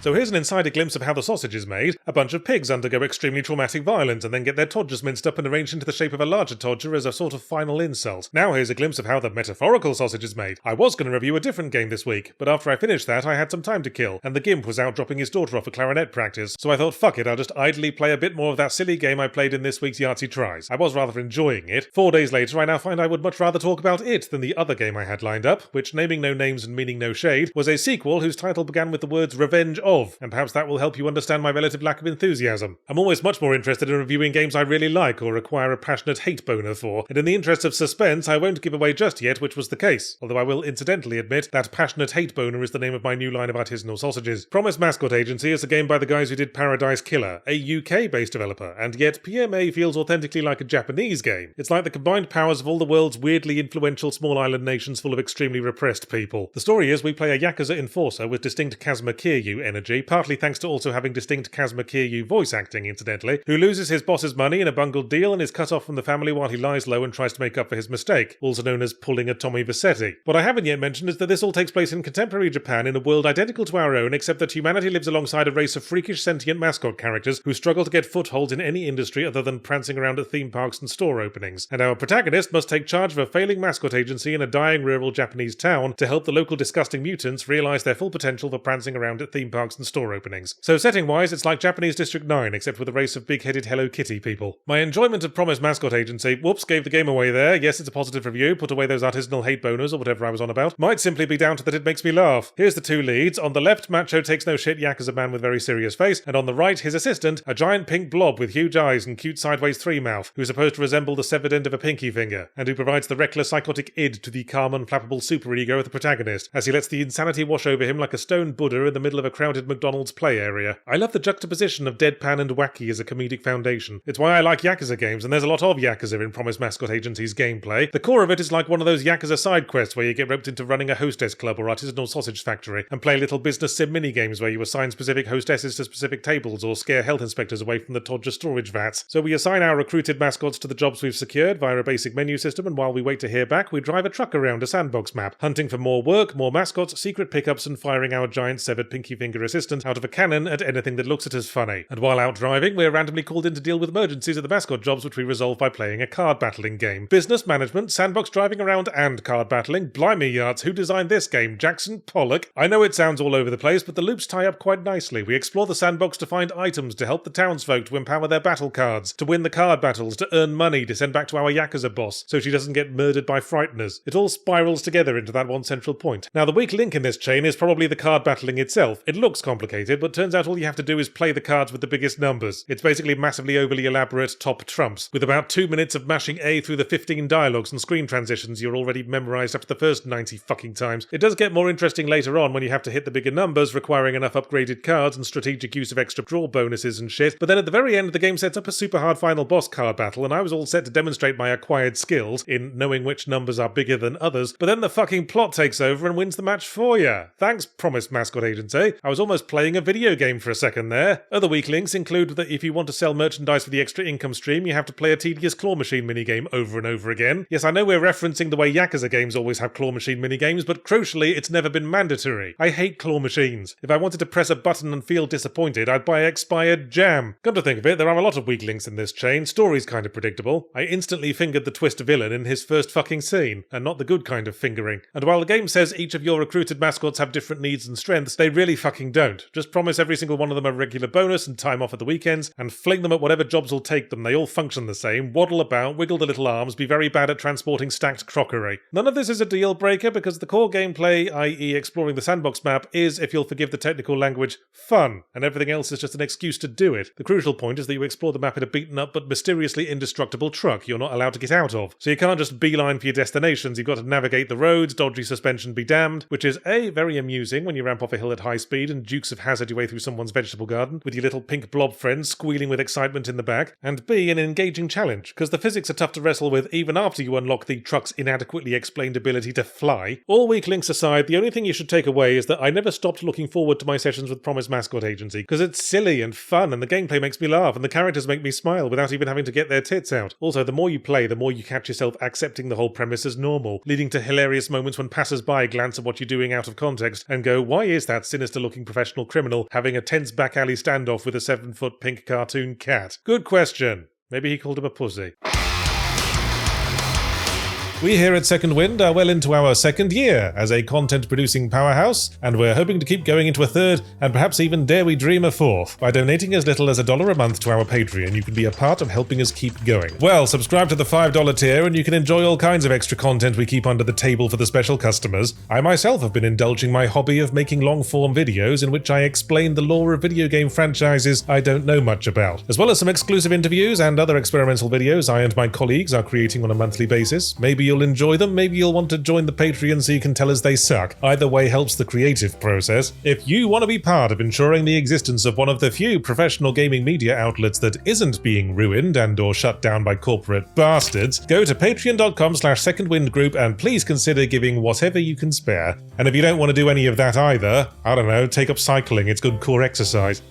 So here's an insider glimpse of how the sausage is made. A bunch of pigs undergo extremely traumatic violence and then get their todgers minced up and arranged into the shape of a larger todger as a sort of final insult. Now here's a glimpse of how the metaphorical sausage is made. I was going to review a different game this week, but after I finished that I had some time to kill, and the gimp was out dropping his daughter off at clarinet practice, so I thought fuck it, I'll just idly play a bit more of that silly game I played in this week's Yahtzee Tries. I was rather enjoying it. 4 days later I now find I would much rather talk about it than the other game I had lined up, which, naming no names and meaning no shade, was a sequel whose title began with the words Revenge of, and perhaps that will help you understand my relative lack of enthusiasm. I'm always much more interested in reviewing games I really like or require a passionate hate boner for, and in the interest of suspense I won't give away just yet which was the case, although I will incidentally admit that passionate hate boner is the name of my new line of artisanal sausages. Promise Mascot Agency is a game by the guys who did Paradise Killer, a UK-based developer, and yet PMA feels authentically like a Japanese game. It's like the combined powers of all the world's weirdly influential small island nations full of extremely repressed people. The story is we play a Yakuza enforcer with distinct Kazuma Kiryu energy, partly thanks to also having distinct Kazuma Kiryu voice acting, incidentally, who loses his boss's money in a bungled deal and is cut off from the family while he lies low and tries to make up for his mistake, also known as pulling a Tommy Vercetti. What I haven't yet mentioned is that this all takes place in contemporary Japan in a world identical to our own, except that humanity lives alongside a race of freakish sentient mascot characters who struggle to get footholds in any industry other than prancing around at theme parks and store openings. And our protagonist must take charge of a failing mascot agency in a dying rural Japanese town to help the local disgusting mutants realise their full potential for prancing around at theme parks and store openings. So setting-wise, it's like Japanese District 9, except with a race of big-headed Hello Kitty people. My enjoyment of Promise Mascot Agency, whoops, gave the game away there, yes it's a positive review, put away those artisanal hate boners or whatever I was on about, might simply be down to that it makes me laugh. Here's the two leads. On the left, macho takes no shit Yakuza man with very serious face, and on the right, his assistant, a giant pink blob with huge eyes and cute sideways three mouth, who's supposed to resemble the severed end of a pinky finger, and who provides the reckless psychotic id to the calm unflappable superego of the protagonist, as he lets the insanity wash over him like a stone Buddha in the middle of a crowded McDonald's play area. I love the juxtaposition of deadpan and wacky as a comedic foundation. It's why I like Yakuza games, and there's a lot of Yakuza in Promise Mascot Agency's gameplay. The core of it is like one of those Yakuza side quests where you get roped into running a hostess club or artisanal sausage factory, and play little business sim mini-games where you assign specific hostesses to specific tables or scare health inspectors away from the Todger storage vats. So we assign our recruited mascots to the jobs we've secured via a basic menu system, and while we wait to hear back, we drive a truck around a sandbox map, hunting for more work, more mascots, secret pickups, and firing our giant severed pinky finger assistant out of a cannon at anything that looks at us funny. And while out driving, we're randomly called in to deal with emergencies at the mascot jobs, which we resolve by playing a card battling game. Business management, sandbox driving around, and card battling. Blimey yards, who designed this game? Jackson Pollock? I know it sounds all over the place, but the loops tie up quite nicely. We explore the sandbox to find items, to help the townsfolk, to empower their battle cards, to win the card battles, to earn money, to send back to our Yakuza boss, so she doesn't get murdered by frighteners. It all spirals together into that one central point. Now, the weak link in this chain is probably the card battling itself. It looks complicated, but turns out all you have to do is play the cards with the biggest numbers. It's basically massively overly elaborate top trumps, with about 2 minutes of mashing A through the 15 dialogues and screen transitions you're already memorised after the first 90 fucking times. It does get more interesting later on when you have to hit the bigger numbers, requiring enough upgraded cards and strategic use of extra draw bonuses and shit, but then at the very end the game sets up a super hard final boss card battle, and I was all set to demonstrate my acquired skills in knowing which numbers are bigger than others, but then the fucking plot takes over and wins the match for ya. Thanks, Promise Mascot Agency. I was almost playing a video game for a second there. Other weak links include that if you want to sell merchandise for the extra income stream, you have to play a tedious claw machine minigame over and over again. Yes, I know we're referencing the way Yakuza games always have claw machine minigames, but crucially, it's never been mandatory. I hate claw machines. If I wanted to press a button and feel disappointed, I'd buy expired jam. Come to think of it, there are a lot of weak links in this chain. Story's kind of predictable. I instantly fingered the twist villain in his first fucking scene, and not the good kind of fingering. And while the game says each of your recruited mascots have different needs and strengths, they really fucking don't. Just promise every single one of them a regular bonus and time off at the weekends, and fling them at whatever jobs will take them. They all function the same, waddle about, wiggle the little arms, be very bad at transporting stacked crockery. None of this is a deal breaker because the core gameplay, i.e. exploring the sandbox map, is, if you'll forgive the technical language, fun, and everything else is just an excuse to do it. The crucial point is that you explore the map in a beaten up but mysteriously indestructible truck you're not allowed to get out of. So you can't just beeline for your destinations, you've got to navigate the roads, dodgy suspension be damned, which is A, very amusing when you ramp off a hill at high speed and Dukes of Hazzard your way through someone's vegetable garden with your little pink blob friends squealing with excitement in the back, and B, an engaging challenge, because the physics are tough to wrestle with even after you unlock the truck's inadequately explained ability to fly. All weak links aside, the only thing you should take away is that I never stopped looking forward to my sessions with Promise Mascot Agency, because it's silly and fun and the gameplay makes me laugh and the characters make me smile without even having to get their tits out. Also, the more you play, the more you catch yourself accepting the whole premise as normal, leading to hilarious moments when passers-by glance at what you're doing out of context and go, why is that sinister-looking professional professional criminal having a tense back alley standoff with a 7-foot pink cartoon cat? Good question. Maybe he called him a pussy. We here at Second Wind are well into our second year as a content-producing powerhouse, and we're hoping to keep going into a third, and perhaps even dare we dream a fourth. By donating as little as $1 a month to our Patreon, you can be a part of helping us keep going. Well, subscribe to the $5 tier and you can enjoy all kinds of extra content we keep under the table for the special customers. I myself have been indulging my hobby of making long-form videos in which I explain the lore of video game franchises I don't know much about, as well as some exclusive interviews and other experimental videos I and my colleagues are creating on a monthly basis. Maybe you'll enjoy them, maybe you'll want to join the Patreon so you can tell us they suck. Either way helps the creative process. If you want to be part of ensuring the existence of one of the few professional gaming media outlets that isn't being ruined and or shut down by corporate bastards, go to patreon.com/secondwindgroup and please consider giving whatever you can spare. And if you don't want to do any of that either, I don't know, take up cycling, it's good core exercise.